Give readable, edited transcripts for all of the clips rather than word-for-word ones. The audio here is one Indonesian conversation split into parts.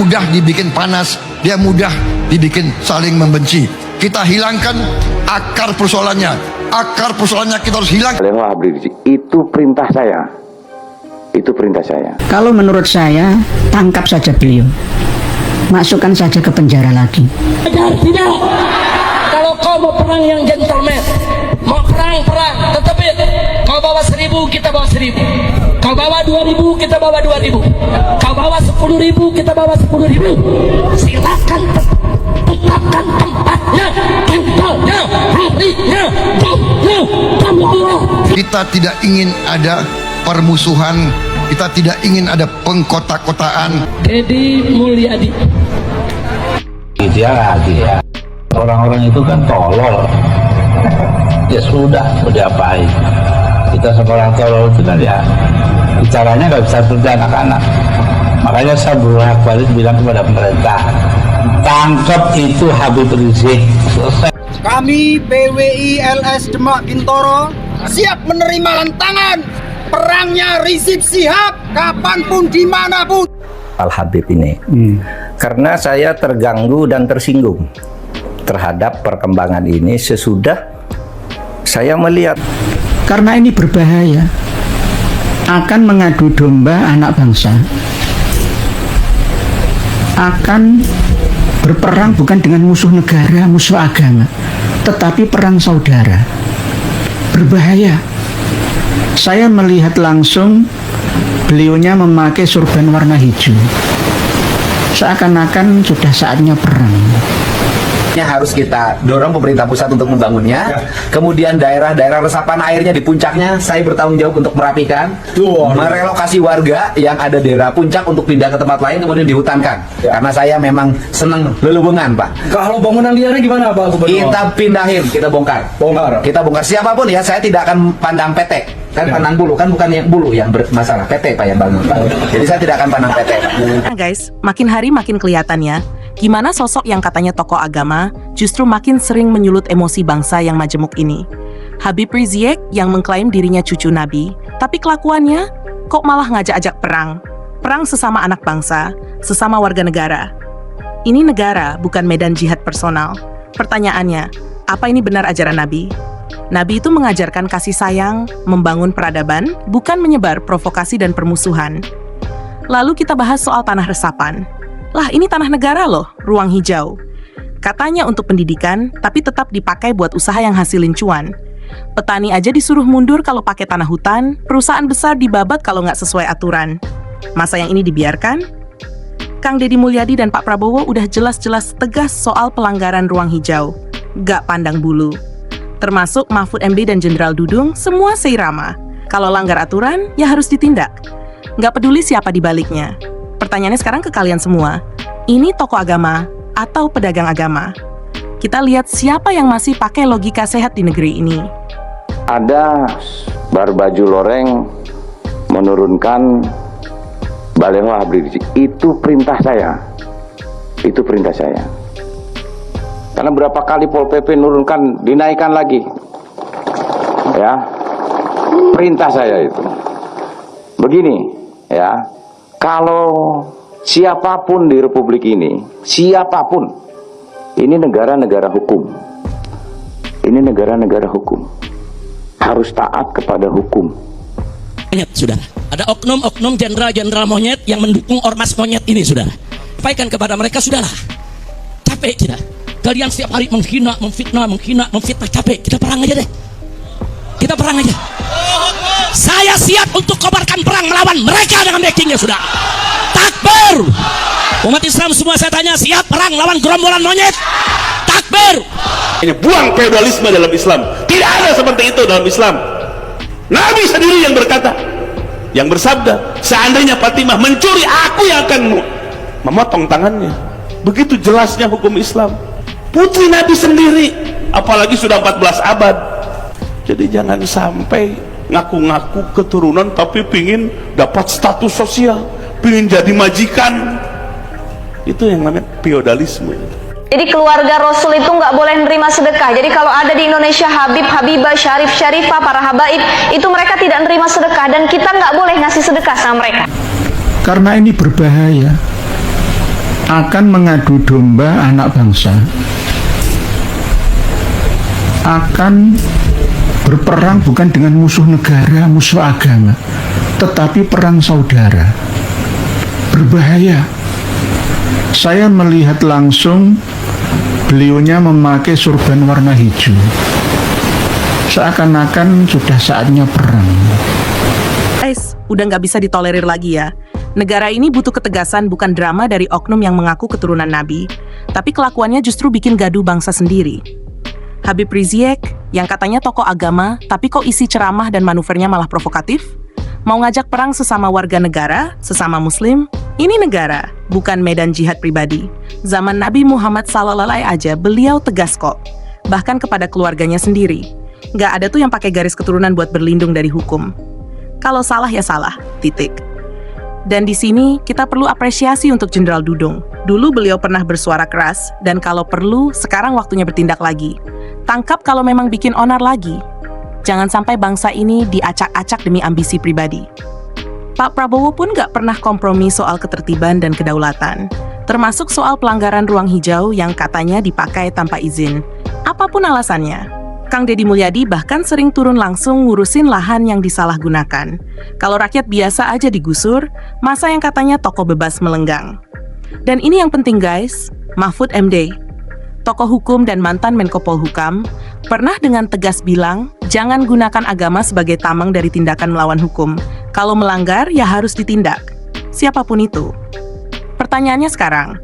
mudah dibikin panas, dia mudah dibikin saling membenci. Kita hilangkan akar persoalannya. Akar persoalannya kita harus hilang. Baliho Habib Rizik, itu perintah saya. Itu perintah saya. Kalau menurut saya, tangkap saja beliau. Masukkan saja ke penjara lagi. Tidak. Kalau kau mau perang yang gentleman, mau perang, tetapi kau bawa 1.000, kita bawa 1.000. Kau bawa 2.000, kita bawa 2.000. Kau bawa 10.000, kita bawa 10.000. Silakan tetapkan tempatnya, tanggalnya, harinya, jamnya, jamnya. Kita tidak ingin ada permusuhan, kita tidak ingin ada pengkotak-kotaan. Deddy Mulyadi. Dia orang-orang itu kan tolol. Ya sudah, mau diapain? Kita seorang tolol itu kan ya bicaranya nggak bisa seperti anak-anak. Makanya saya bolak-balik bilang kepada pemerintah, tangkap itu Habib Rizik. Selesai. Kami PWI LS Demak Bintoro siap menerima lantangan perangnya Rizik Syihab kapanpun dimanapun. Al Habib ini, karena saya terganggu dan tersinggung terhadap perkembangan ini sesudah saya melihat, Karena ini berbahaya, akan mengadu domba anak bangsa, akan berperang bukan dengan musuh negara, musuh agama, tetapi perang saudara. Berbahaya. Saya melihat langsung beliaunya memakai surban warna hijau, seakan-akan sudah saatnya perang. Harus kita dorong pemerintah pusat untuk membangunnya. Kemudian daerah-daerah resapan airnya di puncaknya saya bertanggung jawab untuk merapikan, merelokasi warga yang ada di daerah puncak untuk pindah ke tempat lain, kemudian dihutankan. Karena saya memang senang lelubungan, Pak. Kalau bangunan liarnya gimana, Pak Gubernur? Kita pindahin, kita bongkar. Kita bongkar siapapun ya, saya tidak akan pandang PT. Kan pandang bulu, kan bukan yang bulu yang bermasalah, PT Pak yang bangun, Pak. Jadi saya tidak akan pandang PT, Pak. Nah guys, makin hari makin kelihatan ya, gimana sosok yang katanya tokoh agama justru makin sering menyulut emosi bangsa yang majemuk ini. Habib Rizik yang mengklaim dirinya cucu Nabi, tapi kelakuannya kok malah ngajak-ajak perang. Perang sesama anak bangsa, sesama warga negara. Ini negara, bukan medan jihad personal. Pertanyaannya, apa ini benar ajaran Nabi? Nabi itu mengajarkan kasih sayang, membangun peradaban, bukan menyebar provokasi dan permusuhan. Lalu kita bahas soal tanah resapan. Lah ini tanah negara loh, ruang hijau. Katanya untuk pendidikan, tapi tetap dipakai buat usaha yang hasilin cuan. Petani aja disuruh mundur kalau pakai tanah hutan, perusahaan besar dibabat kalau nggak sesuai aturan. Masa yang ini dibiarkan? Kang Deddy Mulyadi dan Pak Prabowo udah jelas-jelas tegas soal pelanggaran ruang hijau. Nggak pandang bulu. Termasuk Mahfud MD dan Jenderal Dudung, semua seirama. Kalau langgar aturan, ya harus ditindak. Nggak peduli siapa di baliknya. Pertanyaannya sekarang ke kalian semua, ini tokoh agama atau pedagang agama? Kita lihat siapa yang masih pakai logika sehat di negeri ini. Ada berbaju loreng menurunkan baliho Habib Rizik, itu perintah saya. Itu perintah saya. Karena berapa kali Pol PP nurunkan, dinaikkan lagi. Ya. Perintah saya itu. Begini, ya. Kalau siapapun di Republik ini, siapapun, ini negara-negara hukum. Ini negara-negara hukum. Harus taat kepada hukum. Monyet, saudara. Ada oknum-oknum jenderal-jenderal monyet yang mendukung ormas monyet ini, saudara. Sampaikan kepada mereka, saudara. Capek kita. Kalian setiap hari menghina, memfitnah, capek. Kita perang aja deh. Kita perang aja. Saya siap untuk kobarkan perang melawan mereka dengan backingnya, sudah. Takbir. Umat Islam semua saya tanya, siap perang lawan gerombolan monyet? Takbir. Ini buang feodalisme dalam Islam. Tidak ada seperti itu dalam Islam. Nabi sendiri yang berkata, yang bersabda, seandainya Fatimah mencuri, aku yang akan memotong tangannya. Begitu jelasnya hukum Islam. Putri Nabi sendiri, apalagi sudah 14 abad. Jadi jangan sampai ngaku-ngaku keturunan tapi pingin dapat status sosial, pingin jadi majikan. Itu yang namanya feodalisme. Jadi keluarga Rasul itu nggak boleh nerima sedekah. Jadi kalau ada di Indonesia Habib, Habibah, Syarif, Syarifah, para habaib, itu mereka tidak nerima sedekah dan kita nggak boleh ngasih sedekah sama mereka. Karena ini berbahaya, akan mengadu domba anak bangsa, akan berperang bukan dengan musuh negara, musuh agama, tetapi perang saudara. Berbahaya. Saya melihat langsung beliaunya memakai surban warna hijau. Seakan-akan sudah saatnya perang. Guys, udah nggak bisa ditolerir lagi ya. Negara ini butuh ketegasan, bukan drama dari oknum yang mengaku keturunan Nabi, tapi kelakuannya justru bikin gaduh bangsa sendiri. Habib Rizik, yang katanya tokoh agama, tapi kok isi ceramah dan manuvernya malah provokatif? Mau ngajak perang sesama warga negara, sesama muslim? Ini negara, bukan medan jihad pribadi. Zaman Nabi Muhammad SAW aja beliau tegas kok, bahkan kepada keluarganya sendiri. Nggak ada tuh yang pakai garis keturunan buat berlindung dari hukum. Kalau salah ya salah, titik. Dan di sini kita perlu apresiasi untuk Jenderal Dudung. Dulu beliau pernah bersuara keras, dan kalau perlu, sekarang waktunya bertindak lagi. Tangkap kalau memang bikin onar lagi. Jangan sampai bangsa ini diacak-acak demi ambisi pribadi. Pak Prabowo pun nggak pernah kompromi soal ketertiban dan kedaulatan, termasuk soal pelanggaran ruang hijau yang katanya dipakai tanpa izin. Apapun alasannya, Kang Deddy Mulyadi bahkan sering turun langsung ngurusin lahan yang disalahgunakan. Kalau rakyat biasa aja digusur, masa yang katanya tokoh bebas melenggang. Dan ini yang penting guys, Mahfud MD, tokoh hukum dan mantan Menko Polhukam, pernah dengan tegas bilang, jangan gunakan agama sebagai tameng dari tindakan melawan hukum. Kalau melanggar, ya harus ditindak. Siapapun itu. Pertanyaannya sekarang,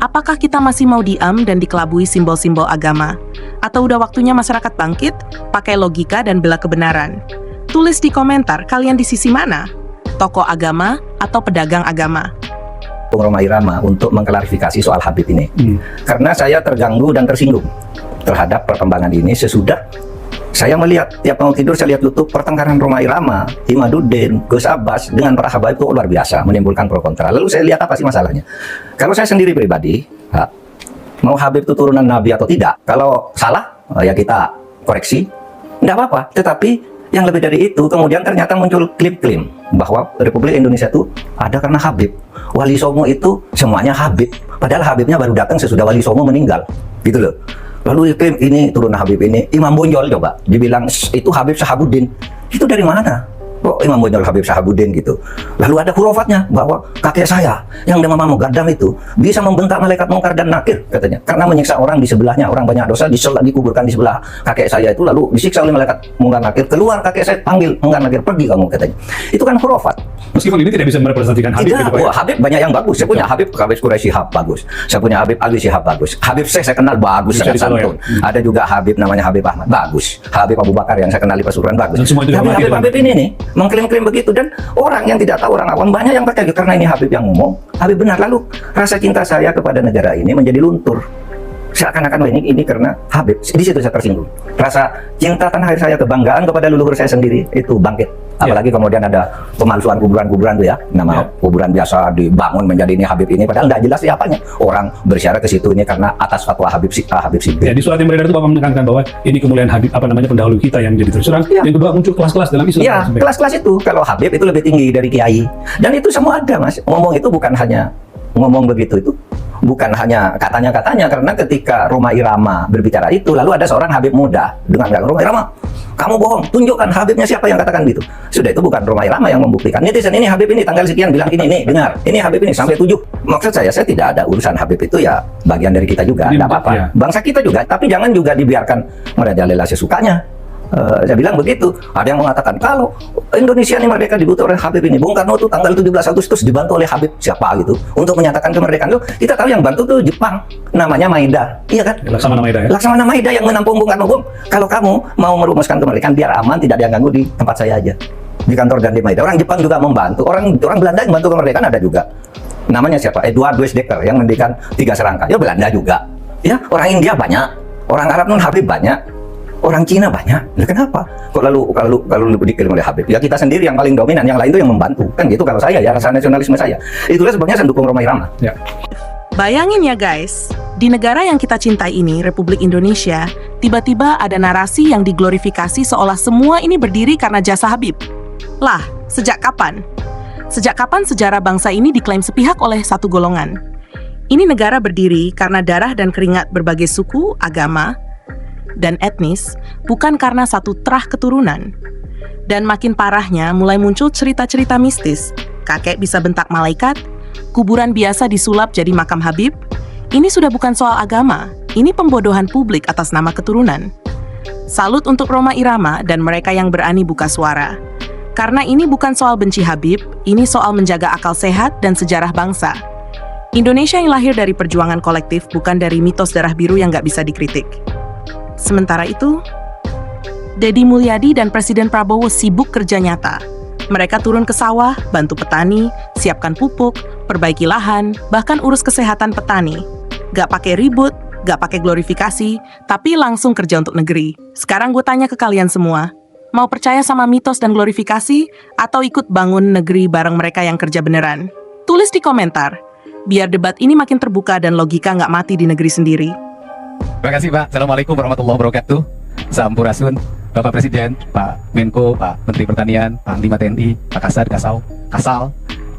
apakah kita masih mau diam dan dikelabui simbol-simbol agama? Atau udah waktunya masyarakat bangkit, pakai logika dan bela kebenaran? Tulis di komentar, kalian di sisi mana? Tokoh agama atau pedagang agama? Bung Rhoma Irama untuk mengklarifikasi soal Habib ini. Karena saya terganggu dan tersinggung terhadap perkembangan ini sesudah saya melihat tiap mau tidur saya lihat YouTube pertengkaran Rhoma Irama, Imaduddin, Gus Abbas dengan para Habaib itu luar biasa, menimbulkan pro kontra. Lalu saya lihat apa sih masalahnya? Kalau saya sendiri pribadi, mau Habib itu turunan Nabi atau tidak, kalau salah ya kita koreksi, tidak apa-apa. Tetapi yang lebih dari itu, kemudian ternyata muncul klaim-klaim bahwa Republik Indonesia itu ada karena Habib. Wali Songo itu semuanya Habib, padahal Habibnya baru datang sesudah Wali Songo meninggal, gitu loh. Lalu klaim ini turun Habib ini, Imam Bonjol coba dibilang itu Habib Sahabuddin, itu dari mana? Kok Imam Bonjol Habib Sahabuddin gitu? Lalu ada hurufatnya bahwa kakek saya yang nama Mugaddam itu bisa membentak malaikat mungkar dan nakir katanya, karena menyiksa orang di sebelahnya, orang banyak dosa dikuburkan di sebelah kakek saya itu, lalu disiksa oleh malaikat mungkar nakir, keluar kakek saya panggil mungkar nakir, pergi kamu katanya. Itu kan hurufat. Meskipun ini tidak bisa merepresentasikan Habib. Tidak, gitu, Habib banyak yang bagus. Saya punya Habib Quraisy Shihab bagus. Saya punya Habib Ali Shihab bagus. Habib saya kenal bagus, sangat santun. Ada juga Habib namanya Habib Ahmad bagus. Habib Abu Bakar yang saya kenal di Pasuruan bagus. Tapi Habib ini nih mengklaim-klaim begitu, dan orang yang tidak tahu, orang awam banyak yang percaya karena ini Habib yang ngomong, Habib benar. Lalu rasa cinta saya kepada negara ini menjadi luntur. Seakan-akan ini karena Habib. Di situ saya tersinggung. Rasa cinta tanah air saya, kebanggaan kepada leluhur saya sendiri itu bangkit. Apalagi kemudian ada pemalsuan kuburan-kuburan tuh ya, nama kuburan biasa dibangun menjadi ini Habib ini, padahal tidak jelas siapanya. Orang bersyarat ke situ ini karena atas fatwa Habib Sibir. Ya, di surat yang beredar itu Bapak menekankan bahwa ini kemuliaan Habib pendahulu kita yang jadi terserang. Yang kedua muncul kelas-kelas dalam Islam. Ya, kelas-kelas itu kalau Habib itu lebih tinggi dari kiai. Dan itu semua ada, Mas. Ngomong itu bukan hanya ngomong begitu, itu bukan hanya katanya-katanya, karena ketika Rhoma Irama berbicara itu, lalu ada seorang Habib muda dengan Rhoma Irama, kamu bohong, tunjukkan Habibnya siapa yang katakan gitu. Sudah, itu bukan Rhoma Irama yang membuktikan. Netizen ini Habib ini tanggal sekian bilang ini, nih dengar, ini Habib ini sampai 7. Maksud saya tidak ada urusan Habib itu, ya bagian dari kita juga, tidak apa-apa. Ya. Bangsa kita juga, tapi jangan juga dibiarkan merajalela sesukanya. Saya bilang begitu. Ada yang mengatakan kalau Indonesia ini merdeka dibantu oleh Habib ini. Bung Karno tuh tanggal 17 Agustus dibantu oleh Habib siapa gitu untuk menyatakan kemerdekaan. Loh, kita tahu yang bantu tuh Jepang, namanya Maeda, iya kan? Laksamana Maeda ya? Laksamana Maeda yang menampung Bung Karno. Bung, kalau kamu mau merumuskan kemerdekaan biar aman, tidak ada yang ganggu, di tempat saya aja, di kantor Gandhi Maeda. Orang Jepang juga membantu, orang Belanda yang membantu kemerdekaan ada juga. Namanya siapa? Eduard Weizsäcker yang mendirikan 3 serangka. Ya Belanda juga. Ya, orang India banyak, orang Arab non Habib banyak. Orang Cina banyak. Nah, kenapa? Kok kalau dikirim oleh Habib? Ya kita sendiri yang paling dominan, yang lain itu yang membantu. Kan gitu kalau saya ya, rasa nasionalisme saya. Itulah sebabnya saya dukung Rhoma Irama. Ya. Bayangin ya guys, di negara yang kita cintai ini, Republik Indonesia, tiba-tiba ada narasi yang diglorifikasi seolah semua ini berdiri karena jasa Habib. Lah, sejak kapan? Sejak kapan sejarah bangsa ini diklaim sepihak oleh satu golongan? Ini negara berdiri karena darah dan keringat berbagai suku, agama, dan etnis, bukan karena satu terah keturunan. Dan makin parahnya, mulai muncul cerita-cerita mistis. Kakek bisa bentak malaikat, kuburan biasa disulap jadi makam Habib. Ini sudah bukan soal agama, ini pembodohan publik atas nama keturunan. Salut untuk Rhoma Irama dan mereka yang berani buka suara. Karena ini bukan soal benci Habib, ini soal menjaga akal sehat dan sejarah bangsa. Indonesia yang lahir dari perjuangan kolektif, bukan dari mitos darah biru yang nggak bisa dikritik. Sementara itu, Deddy Mulyadi dan Presiden Prabowo sibuk kerja nyata. Mereka turun ke sawah, bantu petani, siapkan pupuk, perbaiki lahan, bahkan urus kesehatan petani. Gak pakai ribut, gak pakai glorifikasi, tapi langsung kerja untuk negeri. Sekarang gue tanya ke kalian semua, mau percaya sama mitos dan glorifikasi, atau ikut bangun negeri bareng mereka yang kerja beneran? Tulis di komentar, biar debat ini makin terbuka dan logika nggak mati di negeri sendiri. Terima kasih Pak. Assalamualaikum warahmatullahi wabarakatuh. Sampurasun, Bapak Presiden, Pak Menko, Pak Menteri Pertanian, Pak Panglima TNI, Pak Kasal.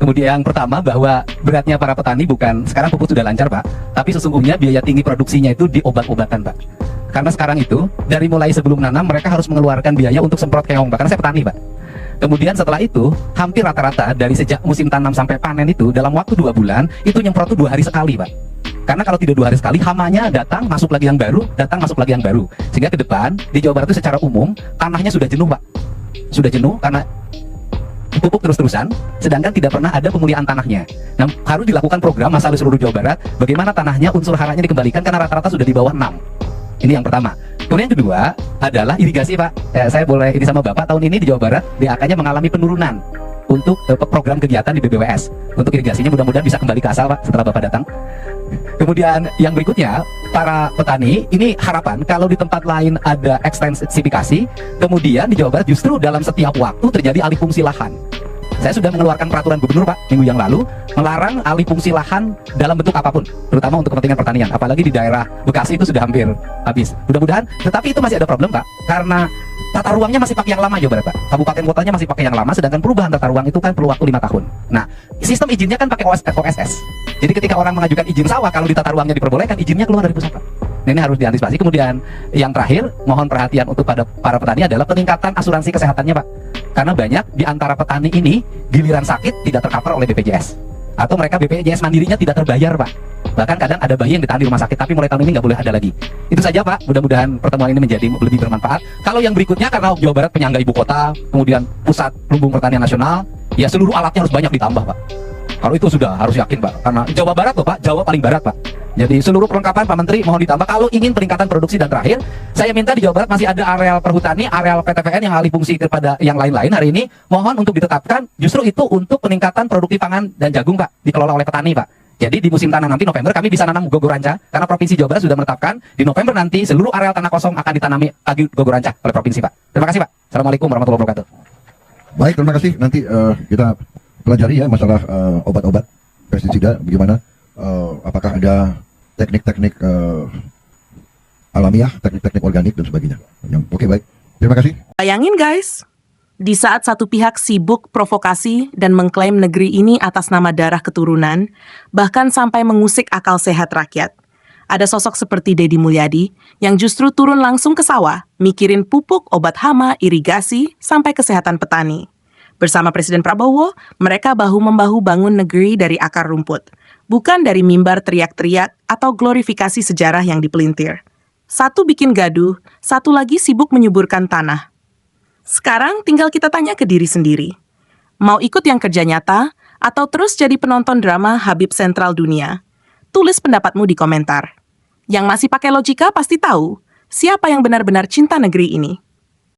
Kemudian yang pertama bahwa beratnya para petani bukan sekarang pupuk sudah lancar Pak, tapi sesungguhnya biaya tinggi produksinya itu di obat-obatan Pak. Karena sekarang itu dari mulai sebelum nanam mereka harus mengeluarkan biaya untuk semprot keong Pak, karena saya petani Pak. Kemudian setelah itu hampir rata-rata dari sejak musim tanam sampai panen itu dalam waktu 2 bulan itu nyemprot tuh 2 hari sekali Pak. Karena kalau tidak 2 hari sekali hamanya datang masuk lagi yang baru, datang masuk lagi yang baru. Sehingga ke depan di Jawa Barat itu secara umum tanahnya sudah jenuh Pak. Sudah jenuh karena pupuk terus-terusan, sedangkan tidak pernah ada pemulihan tanahnya. Nah, harus dilakukan program masalah seluruh Jawa Barat, bagaimana tanahnya unsur haranya dikembalikan karena rata-rata sudah di bawah 6. Ini yang pertama. Kemudian yang kedua adalah irigasi Pak. Saya boleh ini sama Bapak, tahun ini di Jawa Barat DAK-nya mengalami penurunan untuk program kegiatan di BBWS. Untuk irigasinya mudah-mudahan bisa kembali ke asal Pak setelah Bapak datang. Kemudian yang berikutnya, para petani ini harapan kalau di tempat lain ada ekstensifikasi, kemudian di Jawa Barat justru dalam setiap waktu terjadi alih fungsi lahan. Saya sudah mengeluarkan peraturan gubernur Pak minggu yang lalu melarang alih fungsi lahan dalam bentuk apapun, terutama untuk kepentingan pertanian. Apalagi di daerah Bekasi itu sudah hampir habis. Mudah-mudahan, tetapi itu masih ada problem Pak, karena tata ruangnya masih pakai yang lama Jawa Barat Pak. Kabupaten kotanya masih pakai yang lama, sedangkan perubahan tata ruang itu kan perlu waktu 5 tahun. Nah, sistem izinnya kan pakai OSS. Jadi ketika orang mengajukan izin sawah, kalau di tata ruangnya diperbolehkan, izinnya keluar dari pusat Pak. Nah, ini harus diantisipasi. Kemudian yang terakhir, mohon perhatian untuk para petani adalah peningkatan asuransi kesehatannya Pak. Karena banyak di antara petani ini giliran sakit tidak tercover oleh BPJS, atau mereka BPJS mandirinya tidak terbayar Pak. Bahkan kadang ada bayi yang ditahan di rumah sakit, tapi mulai tahun ini nggak boleh ada lagi. Itu saja Pak, mudah-mudahan pertemuan ini menjadi lebih bermanfaat. Kalau yang berikutnya, karena Jawa Barat penyangga ibu kota, kemudian pusat lumbung pertanian nasional, ya seluruh alatnya harus banyak ditambah Pak. Kalau itu sudah harus yakin Pak, karena Jawa Barat loh Pak, Jawa paling barat Pak. Jadi seluruh perlengkapan Pak Menteri mohon ditambah. Kalau ingin peningkatan produksi, dan terakhir, saya minta di Jawa Barat masih ada areal perhutani, areal PTPN yang alih fungsi kepada yang lain-lain hari ini, mohon untuk ditetapkan justru itu untuk peningkatan produksi pangan dan jagung Pak, dikelola oleh petani Pak. Jadi di musim tanam nanti November kami bisa nanam gogoranca, karena Provinsi Jawa Barat sudah menetapkan di November nanti seluruh areal tanah kosong akan ditanami lagi gogoranca oleh Provinsi Pak. Terima kasih Pak. Assalamualaikum warahmatullahi wabarakatuh. Baik, terima kasih. Nanti kita pelajari ya masalah obat-obat pestisida, bagaimana apakah ada teknik-teknik alamiah, teknik-teknik organik dan sebagainya. Oke, baik. Terima kasih. Bayangin guys, di saat satu pihak sibuk provokasi dan mengklaim negeri ini atas nama darah keturunan, bahkan sampai mengusik akal sehat rakyat, ada sosok seperti Deddy Mulyadi yang justru turun langsung ke sawah, mikirin pupuk, obat hama, irigasi, sampai kesehatan petani. Bersama Presiden Prabowo, mereka bahu-membahu bangun negeri dari akar rumput, bukan dari mimbar teriak-teriak atau glorifikasi sejarah yang dipelintir. Satu bikin gaduh, satu lagi sibuk menyuburkan tanah. Sekarang tinggal kita tanya ke diri sendiri. Mau ikut yang kerja nyata atau terus jadi penonton drama Habib Sentral Dunia? Tulis pendapatmu di komentar. Yang masih pakai logika pasti tahu siapa yang benar-benar cinta negeri ini.